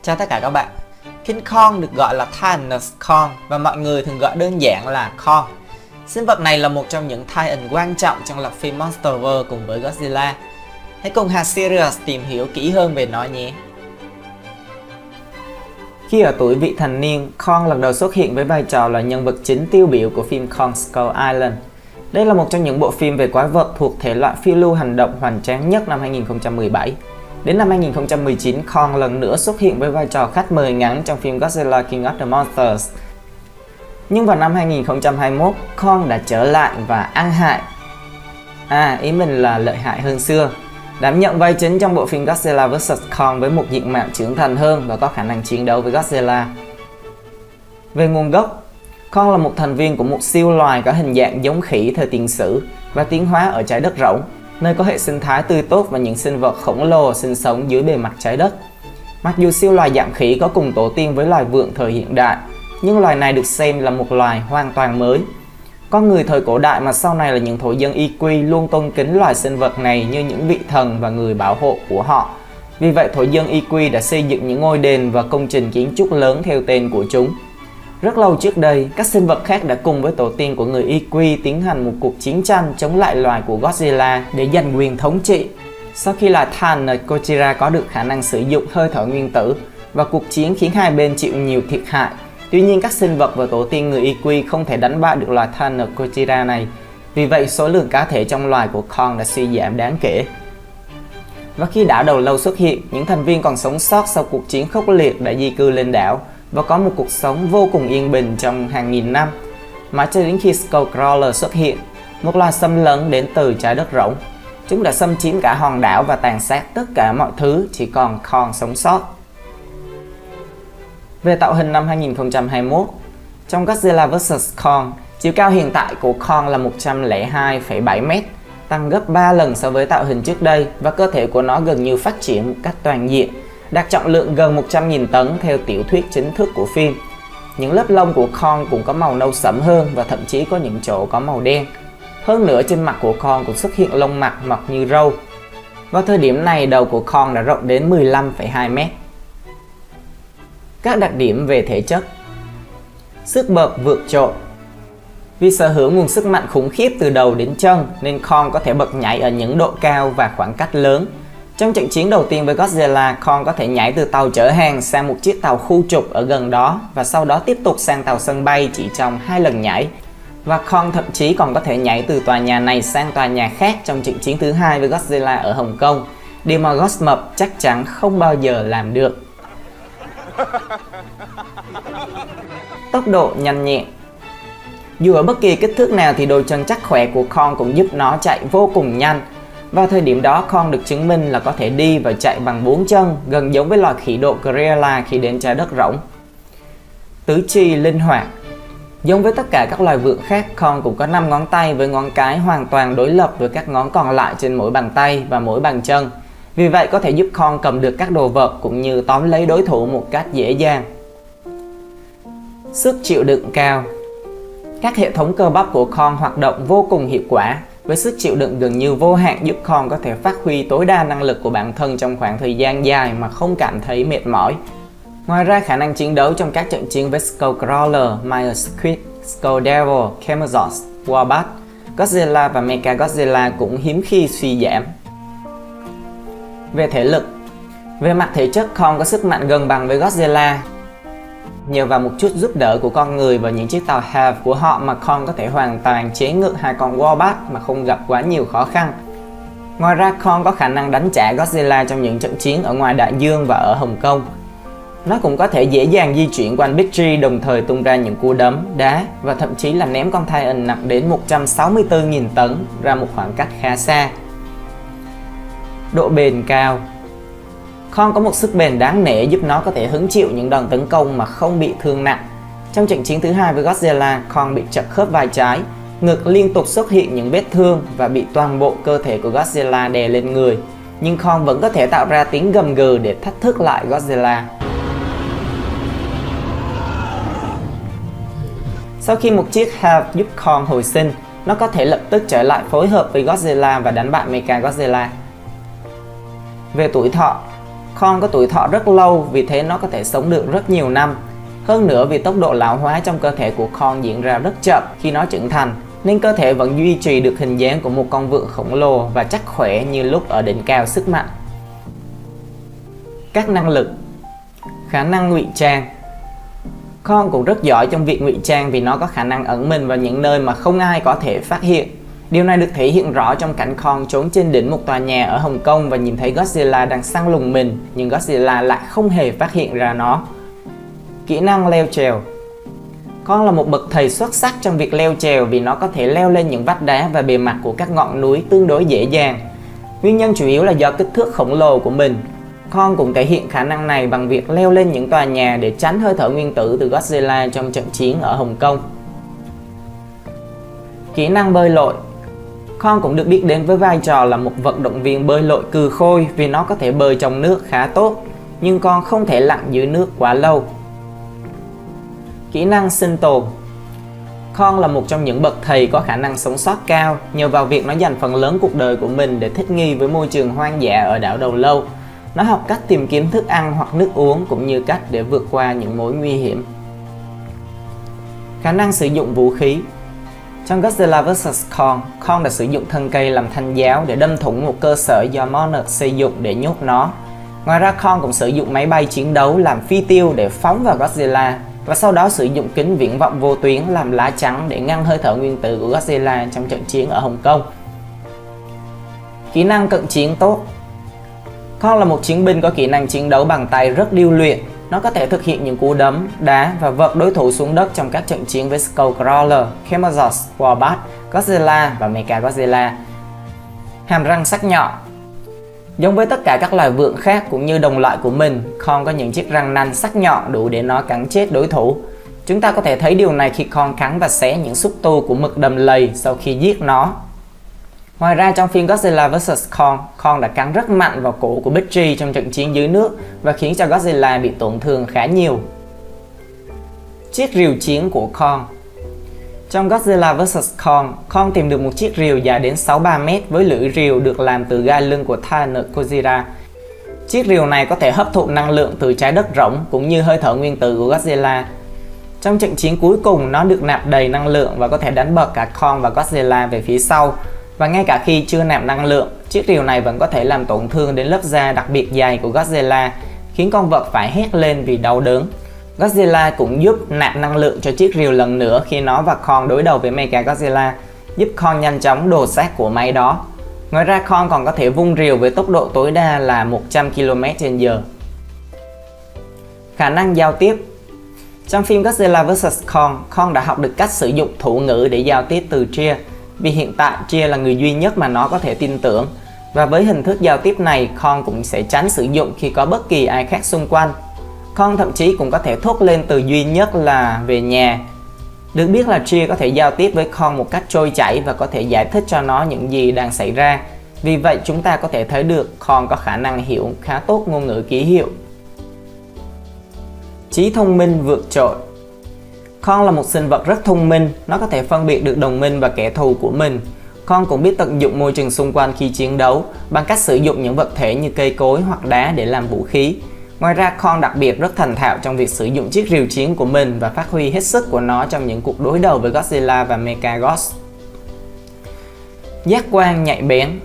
Chào tất cả các bạn. King Kong được gọi là Thanos Kong và mọi người thường gọi đơn giản là Kong. Sinh vật này là một trong những tie-in quan trọng trong loạt phim Monsterverse cùng với Godzilla. Hãy cùng Hà Sirius tìm hiểu kỹ hơn về nó nhé. Khi ở tuổi vị thành niên, Kong lần đầu xuất hiện với vai trò là nhân vật chính tiêu biểu của phim Kong Skull Island. Đây là một trong những bộ phim về quái vật thuộc thể loại phiêu lưu hành động hoành tráng nhất năm 2017. Đến năm 2019, Kong lần nữa xuất hiện với vai trò khách mời ngắn trong phim Godzilla King of the Monsters. Nhưng vào năm 2021, Kong đã trở lại và ăn hại. Ý mình là lợi hại hơn xưa. Đảm nhận vai chính trong bộ phim Godzilla vs Kong với một diện mạo trưởng thành hơn và có khả năng chiến đấu với Godzilla. Về nguồn gốc, Kong là một thành viên của một siêu loài có hình dạng giống khỉ thời tiền sử và tiến hóa ở trái đất rỗng, nơi có hệ sinh thái tươi tốt và những sinh vật khổng lồ sinh sống dưới bề mặt trái đất. Mặc dù siêu loài dạng khỉ có cùng tổ tiên với loài vượn thời hiện đại, nhưng loài này được xem là một loài hoàn toàn mới. Con người thời cổ đại mà sau này là những thổ dân Iqui luôn tôn kính loài sinh vật này như những vị thần và người bảo hộ của họ. Vì vậy thổ dân Iqui đã xây dựng những ngôi đền và công trình kiến trúc lớn theo tên của chúng. Rất lâu trước đây, các sinh vật khác đã cùng với tổ tiên của người Iqui tiến hành một cuộc chiến tranh chống lại loài của Godzilla để giành quyền thống trị. Sau khi loài Thanos Gojira có được khả năng sử dụng hơi thở nguyên tử và cuộc chiến khiến hai bên chịu nhiều thiệt hại. Tuy nhiên các sinh vật và tổ tiên người Iqui không thể đánh bại được loài Thanos Gojira này. Vì vậy số lượng cá thể trong loài của Kong đã suy giảm đáng kể. Và khi đảo đầu lâu xuất hiện, những thành viên còn sống sót sau cuộc chiến khốc liệt đã di cư lên đảo và có một cuộc sống vô cùng yên bình trong hàng nghìn năm. Mãi cho đến khi Skullcrawler xuất hiện, một loài xâm lấn đến từ trái đất rỗng. Chúng đã xâm chiếm cả hòn đảo và tàn sát tất cả mọi thứ, chỉ còn Kong sống sót. Về tạo hình năm 2021, trong Godzilla vs Kong, chiều cao hiện tại của Kong là 102,7m, tăng gấp 3 lần so với tạo hình trước đây và cơ thể của nó gần như phát triển một cách toàn diện, đạt trọng lượng gần 100.000 tấn theo tiểu thuyết chính thức của phim. Những lớp lông của Kong cũng có màu nâu sẫm hơn và thậm chí có những chỗ có màu đen. Hơn nữa trên mặt của Kong cũng xuất hiện lông mặt mọc như râu. Vào thời điểm này đầu của Kong đã rộng đến 15,2m. Các đặc điểm về thể chất: sức bật vượt trội. Vì sở hữu nguồn sức mạnh khủng khiếp từ đầu đến chân nên Kong có thể bật nhảy ở những độ cao và khoảng cách lớn. Trong trận chiến đầu tiên với Godzilla, Kong có thể nhảy từ tàu chở hàng sang một chiếc tàu khu trục ở gần đó và sau đó tiếp tục sang tàu sân bay chỉ trong 2 lần nhảy. Và Kong thậm chí còn có thể nhảy từ tòa nhà này sang tòa nhà khác trong trận chiến thứ hai với Godzilla ở Hồng Kông, điều mà Ghost Mập chắc chắn không bao giờ làm được. Tốc độ nhanh nhẹn. Dù ở bất kỳ kích thước nào thì đôi chân chắc khỏe của Kong cũng giúp nó chạy vô cùng nhanh. Vào thời điểm đó, Kong được chứng minh là có thể đi và chạy bằng 4 chân, gần giống với loài khỉ độ Cruella khi đến trái đất rỗng. Tứ chi linh hoạt. Giống với tất cả các loài vượn khác, Kong cũng có 5 ngón tay với ngón cái hoàn toàn đối lập với các ngón còn lại trên mỗi bàn tay và mỗi bàn chân. Vì vậy có thể giúp Kong cầm được các đồ vật cũng như tóm lấy đối thủ một cách dễ dàng. Sức chịu đựng cao. Các hệ thống cơ bắp của Kong hoạt động vô cùng hiệu quả, với sức chịu đựng gần như vô hạn giúp Kong có thể phát huy tối đa năng lực của bản thân trong khoảng thời gian dài mà không cảm thấy mệt mỏi. Ngoài ra khả năng chiến đấu trong các trận chiến với Skullcrawler, Mire Squid, Skull Devil, Camelot, Warbat, Godzilla và Mechagodzilla cũng hiếm khi suy giảm. Về thể lực. Về mặt thể chất, Kong có sức mạnh gần bằng với Godzilla. Nhờ vào một chút giúp đỡ của con người và những chiếc tàu Have của họ mà Kong có thể hoàn toàn chế ngự hai con Warbat mà không gặp quá nhiều khó khăn. Ngoài ra Kong có khả năng đánh trả Godzilla trong những trận chiến ở ngoài đại dương và ở Hồng Kông. Nó cũng có thể dễ dàng di chuyển quanh Big Tree, đồng thời tung ra những cú đấm, đá và thậm chí là ném con Titan nặng đến 164.000 tấn ra một khoảng cách khá xa. Độ bền cao. Kong có một sức bền đáng nể giúp nó có thể hứng chịu những đòn tấn công mà không bị thương nặng. Trong trận chiến thứ hai với Godzilla, Kong bị trật khớp vai trái, ngực liên tục xuất hiện những vết thương và bị toàn bộ cơ thể của Godzilla đè lên người. Nhưng Kong vẫn có thể tạo ra tiếng gầm gừ để thách thức lại Godzilla. Sau khi một chiếc Have giúp Kong hồi sinh, nó có thể lập tức trở lại phối hợp với Godzilla và đánh bại Mechagodzilla. Về tuổi thọ, Kong có tuổi thọ rất lâu, vì thế nó có thể sống được rất nhiều năm. Hơn nữa, vì tốc độ lão hóa trong cơ thể của Kong diễn ra rất chậm khi nó trưởng thành, nên cơ thể vẫn duy trì được hình dáng của một con vượn khổng lồ và chắc khỏe như lúc ở đỉnh cao sức mạnh. Các năng lực. Khả năng ngụy trang. Kong cũng rất giỏi trong việc ngụy trang vì nó có khả năng ẩn mình vào những nơi mà không ai có thể phát hiện. Điều này được thể hiện rõ trong cảnh Kong trốn trên đỉnh một tòa nhà ở Hồng Kông và nhìn thấy Godzilla đang săn lùng mình, nhưng Godzilla lại không hề phát hiện ra nó. Kỹ năng leo trèo. Kong là một bậc thầy xuất sắc trong việc leo trèo vì nó có thể leo lên những vách đá và bề mặt của các ngọn núi tương đối dễ dàng. Nguyên nhân chủ yếu là do kích thước khổng lồ của mình. Kong cũng thể hiện khả năng này bằng việc leo lên những tòa nhà để tránh hơi thở nguyên tử từ Godzilla trong trận chiến ở Hồng Kông. Kỹ năng bơi lội. Kong cũng được biết đến với vai trò là một vận động viên bơi lội cừ khôi vì nó có thể bơi trong nước khá tốt, nhưng Kong không thể lặn dưới nước quá lâu. Kỹ năng sinh tồn. Kong là một trong những bậc thầy có khả năng sống sót cao nhờ vào việc nó dành phần lớn cuộc đời của mình để thích nghi với môi trường hoang dã ở đảo Đầu Lâu. Nó học cách tìm kiếm thức ăn hoặc nước uống cũng như cách để vượt qua những mối nguy hiểm. Khả năng sử dụng vũ khí. Trong Godzilla vs Kong, Kong đã sử dụng thân cây làm thanh giáo để đâm thủng một cơ sở do Monarch xây dựng để nhốt nó. Ngoài ra, Kong cũng sử dụng máy bay chiến đấu làm phi tiêu để phóng vào Godzilla và sau đó sử dụng kính viễn vọng vô tuyến làm lá chắn để ngăn hơi thở nguyên tử của Godzilla trong trận chiến ở Hồng Kông. Kỹ năng cận chiến tốt. Kong là một chiến binh có kỹ năng chiến đấu bằng tay rất điêu luyện. Nó có thể thực hiện những cú đấm, đá và vật đối thủ xuống đất trong các trận chiến với Skullcrawler, Chemosaurus, Wombat, Godzilla và Mechagodzilla. Hàm răng sắc nhọn. Giống với tất cả các loài vượn khác cũng như đồng loại của mình, Kong có những chiếc răng nanh sắc nhọn đủ để nó cắn chết đối thủ. Chúng ta có thể thấy điều này khi Kong cắn và xé những xúc tu của mực đầm lầy sau khi giết nó. Ngoài ra, trong phim Godzilla vs Kong, Kong đã cắn rất mạnh vào cổ của Big Tree trong trận chiến dưới nước và khiến cho Godzilla bị tổn thương khá nhiều. Chiếc rìu chiến của Kong. Trong Godzilla vs Kong, Kong tìm được một chiếc rìu dài đến 63m với lưỡi rìu được làm từ gai lưng của Thanos Gojira. Chiếc rìu này có thể hấp thụ năng lượng từ trái đất rỗng cũng như hơi thở nguyên tử của Godzilla. Trong trận chiến cuối cùng, nó được nạp đầy năng lượng và có thể đánh bật cả Kong và Godzilla về phía sau. Và ngay cả khi chưa nạp năng lượng, chiếc rìu này vẫn có thể làm tổn thương đến lớp da đặc biệt dày của Godzilla, khiến con vật phải hét lên vì đau đớn. Godzilla cũng giúp nạp năng lượng cho chiếc rìu lần nữa khi nó và Kong đối đầu với Mechagodzilla, giúp Kong nhanh chóng đổ xác của máy đó. Ngoài ra, Kong còn có thể vung rìu với tốc độ tối đa là 100 km/h. Khả năng giao tiếp. Trong phim Godzilla vs Kong, Kong đã học được cách sử dụng thủ ngữ để giao tiếp từ Cheer, vì hiện tại Cheer là người duy nhất mà nó có thể tin tưởng. Và với hình thức giao tiếp này, Kong cũng sẽ tránh sử dụng khi có bất kỳ ai khác xung quanh. Kong thậm chí cũng có thể thốt lên từ duy nhất là về nhà. Được biết là Cheer có thể giao tiếp với Kong một cách trôi chảy và có thể giải thích cho nó những gì đang xảy ra. Vì vậy chúng ta có thể thấy được Kong có khả năng hiểu khá tốt ngôn ngữ ký hiệu. Trí thông minh vượt trội. Kong là một sinh vật rất thông minh, nó có thể phân biệt được đồng minh và kẻ thù của mình. Kong cũng biết tận dụng môi trường xung quanh khi chiến đấu bằng cách sử dụng những vật thể như cây cối hoặc đá để làm vũ khí. Ngoài ra, Kong đặc biệt rất thành thạo trong việc sử dụng chiếc rìu chiến của mình và phát huy hết sức của nó trong những cuộc đối đầu với Godzilla và Mechagodzilla. Giác quan nhạy bén.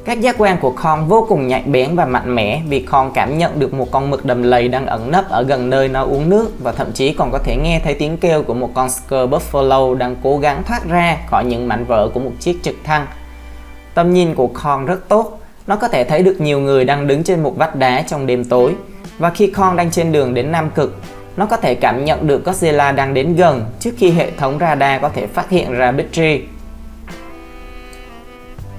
Các giác quan của Kong vô cùng nhạy bén và mạnh mẽ vì Kong cảm nhận được một con mực đầm lầy đang ẩn nấp ở gần nơi nó uống nước và thậm chí còn có thể nghe thấy tiếng kêu của một con Skull Buffalo đang cố gắng thoát ra khỏi những mảnh vỡ của một chiếc trực thăng. Tầm nhìn của Kong rất tốt, nó có thể thấy được nhiều người đang đứng trên một vách đá trong đêm tối. Và khi Kong đang trên đường đến Nam Cực, nó có thể cảm nhận được Godzilla đang đến gần trước khi hệ thống radar có thể phát hiện ra Big Tree.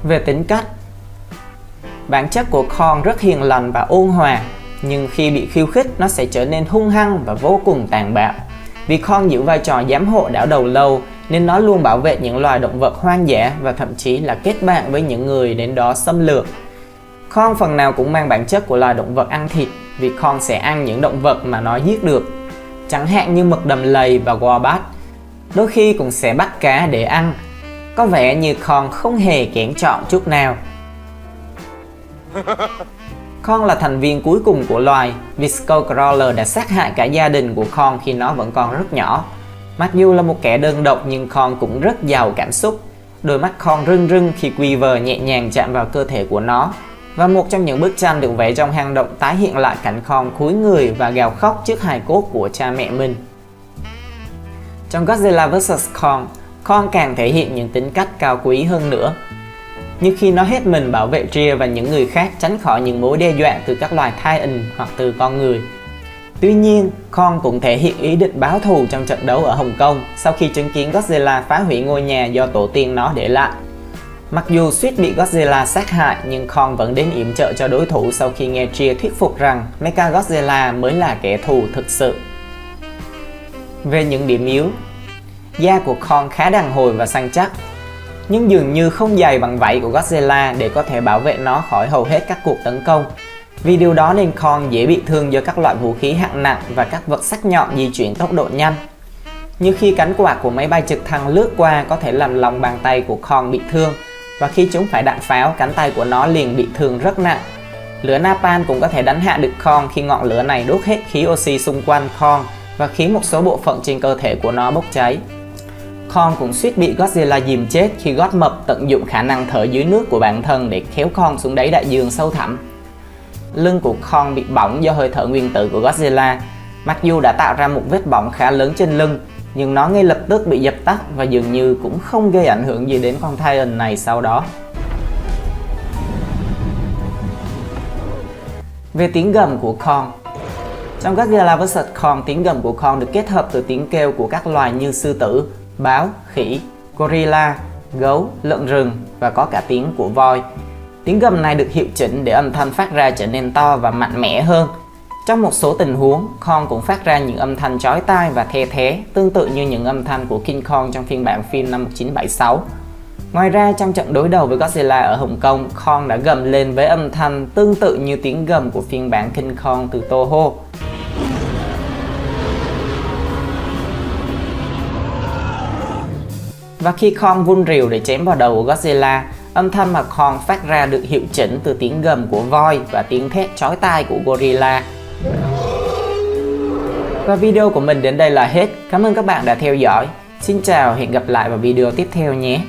Về tính cách, bản chất của Kong rất hiền lành và ôn hòa, nhưng khi bị khiêu khích nó sẽ trở nên hung hăng và vô cùng tàn bạo. Vì Kong giữ vai trò giám hộ đảo Đầu Lâu nên nó luôn bảo vệ những loài động vật hoang dã và thậm chí là kết bạn với những người đến đó xâm lược. Kong phần nào cũng mang bản chất của loài động vật ăn thịt vì Kong sẽ ăn những động vật mà nó giết được, chẳng hạn như mực đầm lầy và Wombat. Đôi khi cũng sẽ bắt cá để ăn. Có vẻ như Kong không hề kén chọn chút nào. Kong là thành viên cuối cùng của loài, vì Skullcrawler đã sát hại cả gia đình của Kong khi nó vẫn còn rất nhỏ. Mặc dù là một kẻ đơn độc nhưng Kong cũng rất giàu cảm xúc. Đôi mắt Kong rưng rưng khi Quiver nhẹ nhàng chạm vào cơ thể của nó. Và một trong những bức tranh được vẽ trong hang động tái hiện lại cảnh Kong cúi người và gào khóc trước hài cốt của cha mẹ mình. Trong Godzilla vs Kong, Kong càng thể hiện những tính cách cao quý hơn nữa. Như khi nó hết mình bảo vệ Tyr và những người khác tránh khỏi những mối đe dọa từ các loài Titan hoặc từ con người. Tuy nhiên, Kong cũng thể hiện ý định báo thù trong trận đấu ở Hồng Kông sau khi chứng kiến Godzilla phá hủy ngôi nhà do tổ tiên nó để lại. Mặc dù suýt bị Godzilla sát hại nhưng Kong vẫn đến yểm trợ cho đối thủ sau khi nghe Tyr thuyết phục rằng Mechagodzilla mới là kẻ thù thực sự. Về những điểm yếu, da của Kong khá đàn hồi và săn chắc, nhưng dường như không dày bằng vảy của Godzilla để có thể bảo vệ nó khỏi hầu hết các cuộc tấn công. Vì điều đó nên Kong dễ bị thương do các loại vũ khí hạng nặng và các vật sắc nhọn di chuyển tốc độ nhanh. Như khi cánh quạt của máy bay trực thăng lướt qua có thể làm lòng bàn tay của Kong bị thương, và khi chúng phải đạn pháo, cánh tay của nó liền bị thương rất nặng. Lửa napalm cũng có thể đánh hạ được Kong khi ngọn lửa này đốt hết khí oxy xung quanh Kong và khiến một số bộ phận trên cơ thể của nó bốc cháy. Kong cũng suýt bị Godzilla dìm chết khi gót mập tận dụng khả năng thở dưới nước của bản thân để kéo Kong xuống đáy đại dương sâu thẳm. Lưng của Kong bị bỏng do hơi thở nguyên tử của Godzilla. Mặc dù đã tạo ra một vết bỏng khá lớn trên lưng, nhưng nó ngay lập tức bị dập tắt và dường như cũng không gây ảnh hưởng gì đến con Titan này sau đó. Về tiếng gầm của Kong, trong Godzilla vs Kong, tiếng gầm của Kong được kết hợp từ tiếng kêu của các loài như sư tử, báo, khỉ, gorilla, gấu, lợn rừng và có cả tiếng của voi. Tiếng gầm này được hiệu chỉnh để âm thanh phát ra trở nên to và mạnh mẽ hơn. Trong một số tình huống, Kong cũng phát ra những âm thanh chói tai và the thé, tương tự như những âm thanh của King Kong trong phiên bản phim năm 1976. Ngoài ra, trong trận đối đầu với Godzilla ở Hồng Kông, Kong đã gầm lên với âm thanh tương tự như tiếng gầm của phiên bản King Kong từ Toho. Và khi Kong vung rìu để chém vào đầu của Godzilla, âm thanh mà Kong phát ra được hiệu chỉnh từ tiếng gầm của voi và tiếng thét chói tai của gorilla. Và video của mình đến đây là hết. Cảm ơn các bạn đã theo dõi. Xin chào, hẹn gặp lại vào video tiếp theo nhé.